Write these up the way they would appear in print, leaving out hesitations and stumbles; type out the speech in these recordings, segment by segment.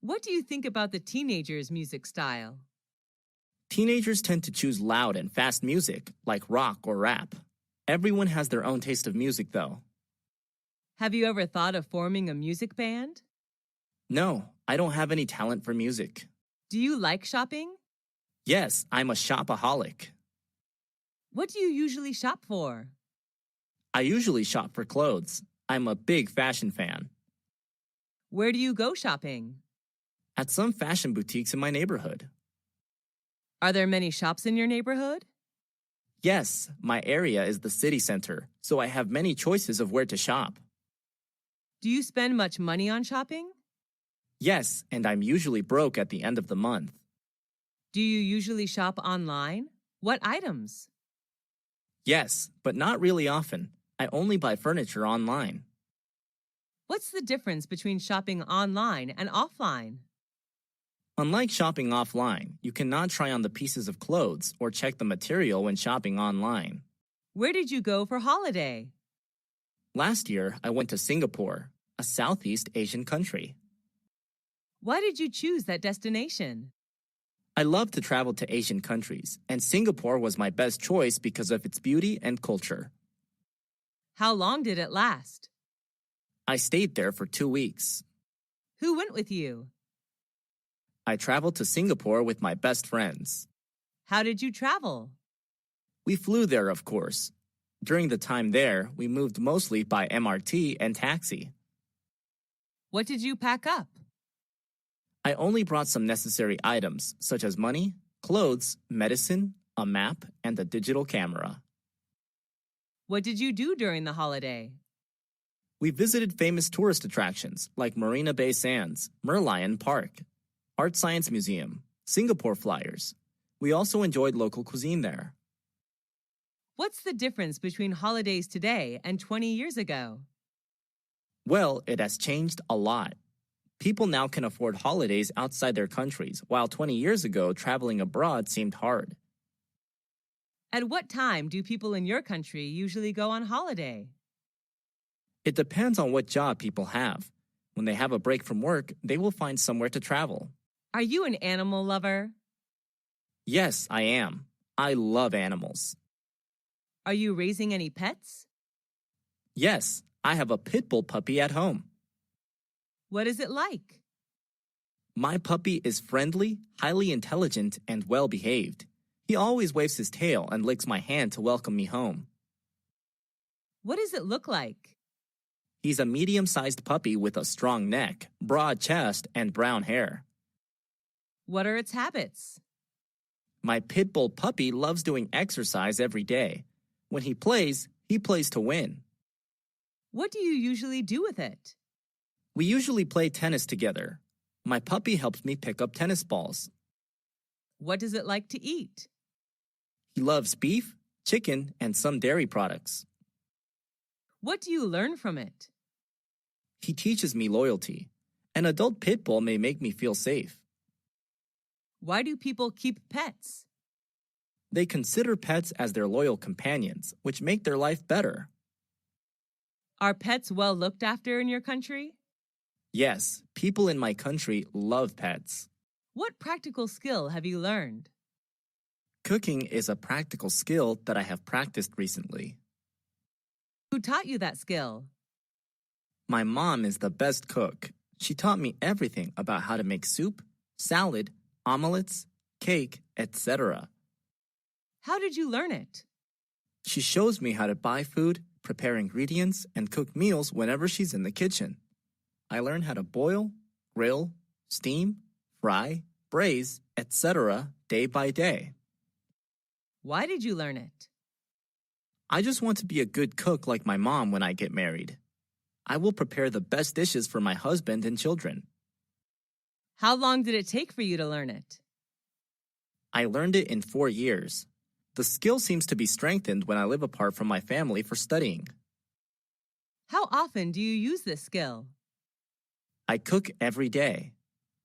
What do you think about the teenagers' music style? Teenagers tend to choose loud and fast music, like rock or rap. Everyone has their own taste of music, though. Have you ever thought of forming a music band? No, I don't have any talent for music. Do you like shopping? Yes, I'm a shopaholic. What do you usually shop for? I usually shop for clothes. I'm a big fashion fan. Where do you go shopping? At some fashion boutiques in my neighborhood. Are there many shops in your neighborhood? Yes, my area is the city center, so I have many choices of where to shop. Do you spend much money on shopping? Yes, and I'm usually broke at the end of the month. Do you usually shop online? What items? Yes, but not really often. I only buy furniture online. What's the difference between shopping online and offline? Unlike shopping offline, you cannot try on the pieces of clothes or check the material when shopping online. Where did you go for holiday? Last year, I went to Singapore, a Southeast Asian country. Why did you choose that destination? I love to travel to Asian countries, and Singapore was my best choice because of its beauty and culture. How long did it last? I stayed there for 2 weeks. Who went with you? I traveled to Singapore with my best friends. How did you travel? We flew there, of course. During the time there, we moved mostly by MRT and taxi. What did you pack up? I only brought some necessary items, such as money, clothes, medicine, a map, and a digital camera. What did you do during the holiday? We visited famous tourist attractions like Marina Bay Sands, Merlion Park, Art Science Museum, Singapore Flyers. We also enjoyed local cuisine there. What's the difference between holidays today and 20 years ago? Well, it has changed a lot. People now can afford holidays outside their countries, while 20 years ago, traveling abroad seemed hard. At what time do people in your country usually go on holiday? It depends on what job people have. When they have a break from work, they will find somewhere to travel. Are you an animal lover? Yes, I am. I love animals. Are you raising any pets? Yes, I have a pit bull puppy at home. What is it like? My puppy is friendly, highly intelligent, and well-behaved. He always waves his tail and licks my hand to welcome me home. What does it look like? He's a medium-sized puppy with a strong neck, broad chest, and brown hair. What are its habits? My pit bull puppy loves doing exercise every day. When he plays to win. What do you usually do with it? We usually play tennis together. My puppy helps me pick up tennis balls. What does it like to eat? He loves beef, chicken, and some dairy products. What do you learn from it? He teaches me loyalty. An adult pit bull may make me feel safe. Why do people keep pets? They consider pets as their loyal companions, which make their life better. Are pets well looked after in your country? Yes, people in my country love pets. What practical skill have you learned? Cooking is a practical skill that I have practiced recently. Who taught you that skill? My mom is the best cook. She taught me everything about how to make soup, salad, omelets, cake, etc. How did you learn it? She shows me how to buy food, prepare ingredients, and cook meals whenever she's in the kitchen. I learned how to boil, grill, steam, fry, braise, etc. day by day. Why did you learn it? I just want to be a good cook like my mom when I get married. I will prepare the best dishes for my husband and children. How long did it take for you to learn it? I learned it in 4 years. The skill seems to be strengthened when I live apart from my family for studying. How often do you use this skill? I cook every day.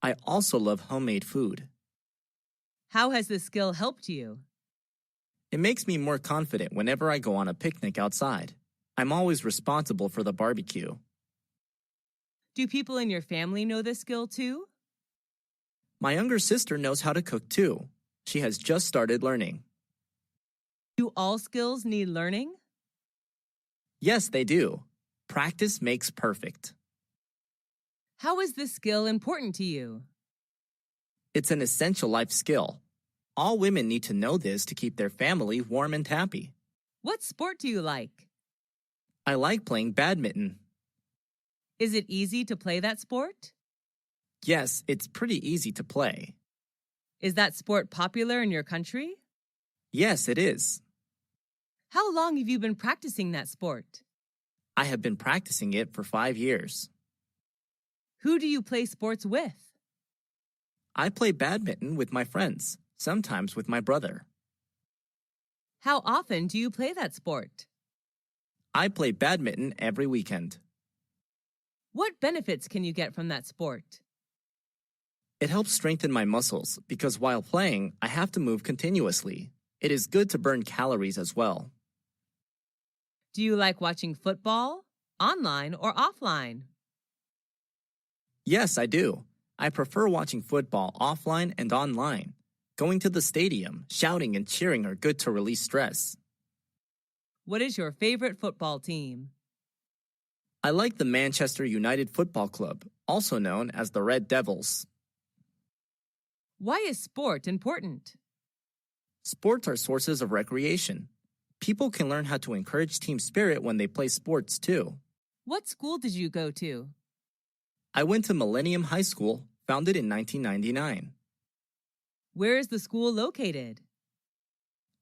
I also love homemade food. How has this skill helped you? It makes me more confident whenever I go on a picnic outside. I'm always responsible for the barbecue. Do people in your family know this skill too? My younger sister knows how to cook too. She has just started learning. Do all skills need learning? Yes, they do. Practice makes perfect. How is this skill important to you? It's an essential life skill. All women need to know this to keep their family warm and happy. What sport do you like? I like playing badminton. Is it easy to play that sport? Yes, it's pretty easy to play. Is that sport popular in your country? Yes, it is. How long have you been practicing that sport? I have been practicing it for 5 years. Who do you play sports with? I play badminton with my friends, sometimes with my brother. How often do you play that sport? I play badminton every weekend. What benefits can you get from that sport? It helps strengthen my muscles because while playing, I have to move continuously. It is good to burn calories as well. Do you like watching football, online or offline? Yes, I do. I prefer watching football offline and online. Going to the stadium, shouting and cheering are good to release stress. What is your favorite football team? I like the Manchester United Football Club, also known as the Red Devils. Why is sport important? Sports are sources of recreation. People can learn how to encourage team spirit when they play sports too. What school did you go to? I went to Millennium High School, founded in 1999. Where is the school located?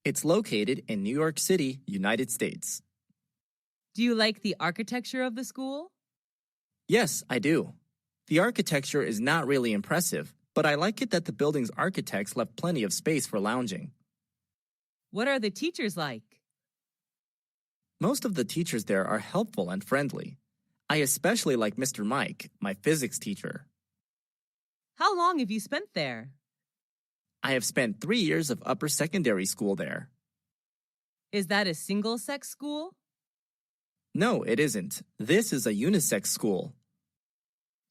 It's located in New York City, United States. Do you like the architecture of the school? Yes, I do. The architecture is not really impressive, but I like it that the building's architects left plenty of space for lounging. What are the teachers like? Most of the teachers there are helpful and friendly. I especially like Mr. Mike, my physics teacher. How long have you spent there? I have spent 3 years of upper secondary school there. Is that a single-sex school? No, it isn't. This is a unisex school.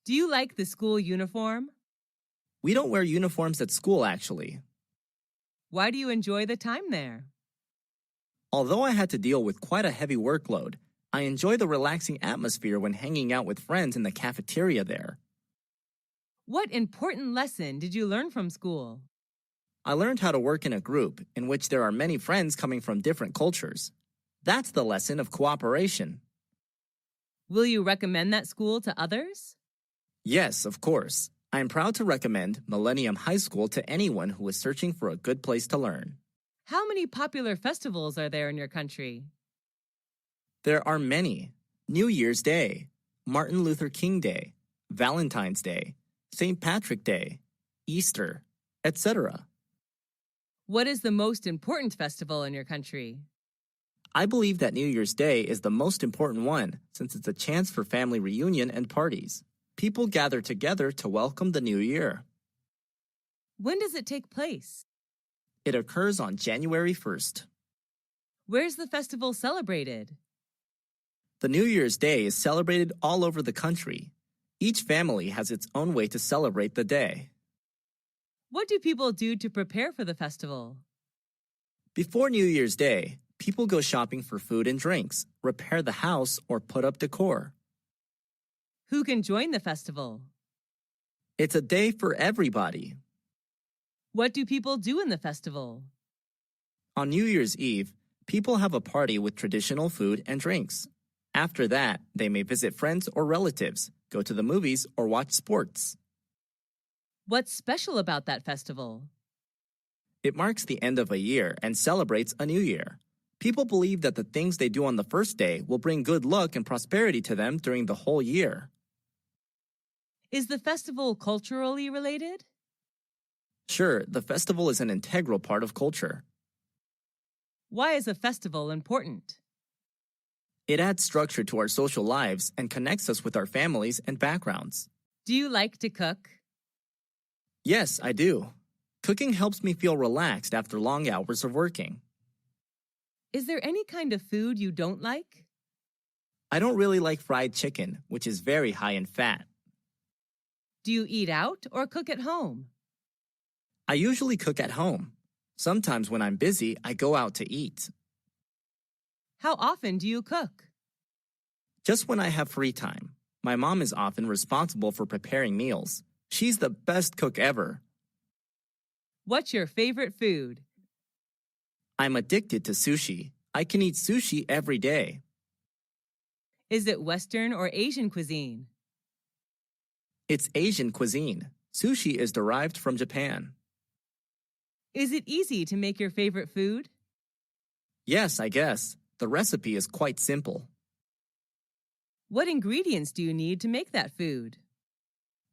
Do you like the school uniform? We don't wear uniforms at school, actually. Why do you enjoy the time there? Although I had to deal with quite a heavy workload, I enjoy the relaxing atmosphere when hanging out with friends in the cafeteria there. What important lesson did you learn from school? I learned how to work in a group in which there are many friends coming from different cultures. That's the lesson of cooperation. Will you recommend that school to others? Yes, of course. I am proud to recommend Millennium High School to anyone who is searching for a good place to learn. How many popular festivals are there in your country? There are many. New Year's Day, Martin Luther King Day, Valentine's Day, St. Patrick Day, Easter, etc. What is the most important festival in your country? I believe that New Year's Day is the most important one since it's a chance for family reunion and parties. People gather together to welcome the new year. When does it take place? It occurs on January 1st. Where's the festival celebrated? The New Year's Day is celebrated all over the country. Each family has its own way to celebrate the day. What do people do to prepare for the festival? Before New Year's Day, people go shopping for food and drinks, repair the house, or put up decor. Who can join the festival? It's a day for everybody. What do people do in the festival? On New Year's Eve, people have a party with traditional food and drinks. After that, they may visit friends or relatives, go to the movies, or watch sports. What's special about that festival? It marks the end of a year and celebrates a new year. People believe that the things they do on the first day will bring good luck and prosperity to them during the whole year. Is the festival culturally related? Sure, the festival is an integral part of culture. Why is a festival important? It adds structure to our social lives and connects us with our families and backgrounds. Do you like to cook? Yes, I do. Cooking helps me feel relaxed after long hours of working. Is there any kind of food you don't like? I don't really like fried chicken, which is very high in fat. Do you eat out or cook at home? I usually cook at home. Sometimes when I'm busy, I go out to eat. How often do you cook? Just when I have free time. My mom is often responsible for preparing meals. She's the best cook ever. What's your favorite food? I'm addicted to sushi. I can eat sushi every day. Is it Western or Asian cuisine? It's Asian cuisine. Sushi is derived from Japan. Is it easy to make your favorite food? Yes, I guess. The recipe is quite simple. What ingredients do you need to make that food?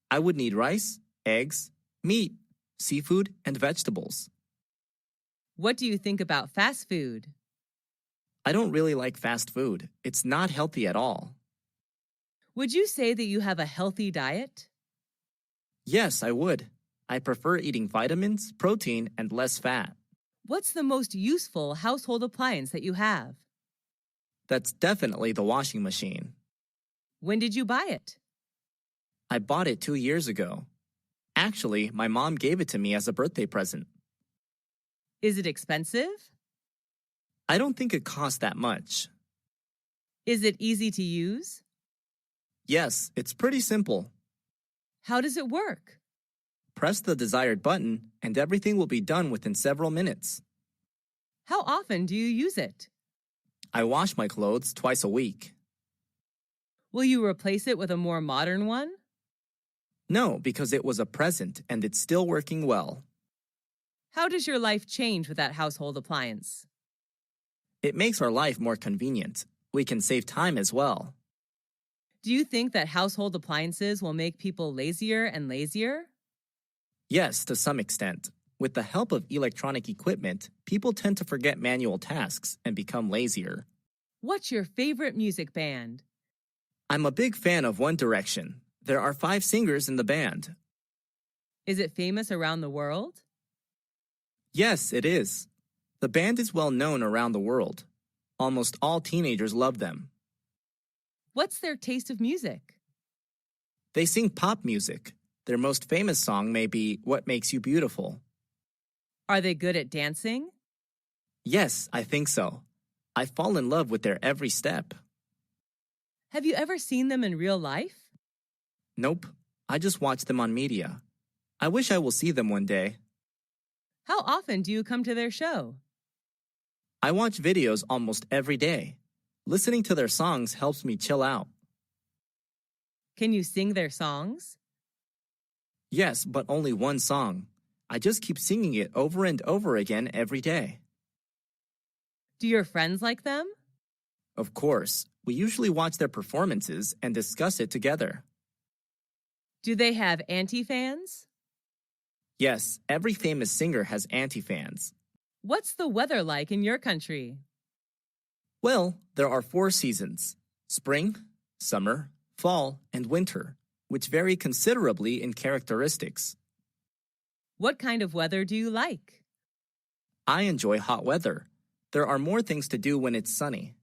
I would need rice, eggs, meat, seafood, and vegetables. What do you think about fast food? I don't really like fast food. It's not healthy at all. Would you say that you have a healthy diet? Yes, I would. I prefer eating vitamins, protein, and less fat. What's the most useful household appliance that you have? That's definitely the washing machine. When did you buy it? I bought it 2 years ago. Actually, my mom gave it to me as a birthday present. Is it expensive? I don't think it costs that much. Is it easy to use? Yes, it's pretty simple. How does it work? Press the desired button, and everything will be done within several minutes. How often do you use it? I wash my clothes twice a week. Will you replace it with a more modern one? No, because it was a present and it's still working well. How does your life change with that household appliance? It makes our life more convenient. We can save time as well. Do you think that household appliances will make people lazier and lazier? Yes, to some extent. With the help of electronic equipment, people tend to forget manual tasks and become lazier. What's your favorite music band? I'm a big fan of One Direction. There are 5 singers in the band. Is it famous around the world? Yes, it is. The band is well known around the world. Almost all teenagers love them. What's their taste of music? They sing pop music. Their most famous song may be What Makes You Beautiful. Are they good at dancing? Yes, I think so. I fall in love with their every step. Have you ever seen them in real life? Nope, I just watch them on media. I wish I will see them one day. How often do you come to their show? I watch videos almost every day. Listening to their songs helps me chill out. Can you sing their songs? Yes, but only one song. I just keep singing it over and over again every day. Do your friends like them? Of course, we usually watch their performances and discuss it together. Do they have anti-fans? Yes, every famous singer has anti-fans. What's the weather like in your country? Well, there are 4 seasons: spring, summer, fall, and winter, which vary considerably in characteristics. What kind of weather do you like? I enjoy hot weather. There are more things to do when it's sunny.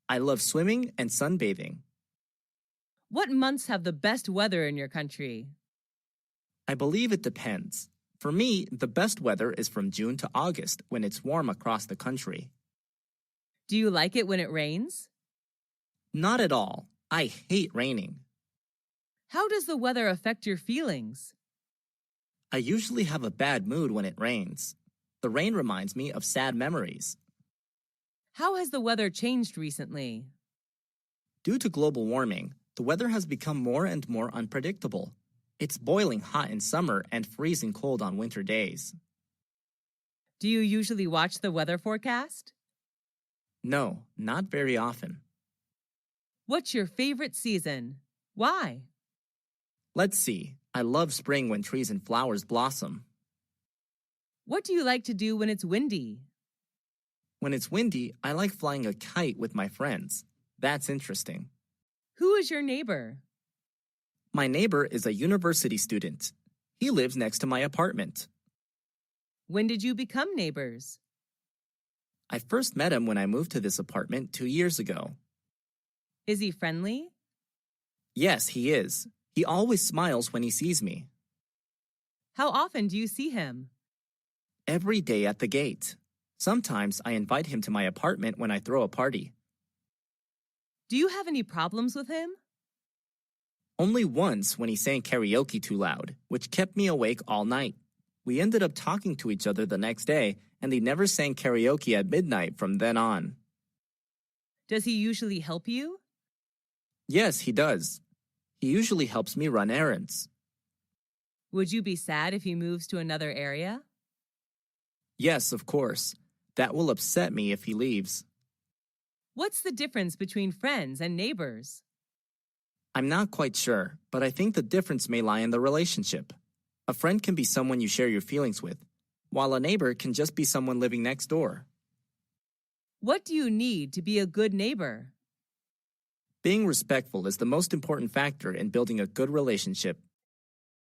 I love swimming and sunbathing. What months have the best weather in your country? I believe it depends. For me, the best weather is from June to August when it's warm across the country. Do you like it when it rains? Not at all. I hate raining. How does the weather affect your feelings? I usually have a bad mood when it rains. The rain reminds me of sad memories. How has the weather changed recently? Due to global warming, the weather has become more and more unpredictable. It's boiling hot in summer and freezing cold on winter days. Do you usually watch the weather forecast? No, not very often. What's your favorite season? Why? Let's see. I love spring when trees and flowers blossom. What do you like to do when it's windy? When it's windy, I like flying a kite with my friends. That's interesting. Who is your neighbor? My neighbor is a university student. He lives next to my apartment. When did you become neighbors? I first met him when I moved to this apartment 2 years ago. Is he friendly? Yes, he is. He always smiles when he sees me. How often do you see him? every day at the gate. Sometimes I invite him to my apartment when I throw a party. Do you have any problems with him? Only once when he sang karaoke too loud, which kept me awake all night. We ended up talking to each other the next day, and he never sang karaoke at midnight from then on. Does he usually help you? Yes, he does. He usually helps me run errands. Would you be sad if he moves to another area? Yes, of course. That will upset me if he leaves. What's the difference between friends and neighbors? I'm not quite sure, but I think the difference may lie in the relationship. A friend can be someone you share your feelings with, while a neighbor can just be someone living next door. What do you need to be a good neighbor? Being respectful is the most important factor in building a good relationship.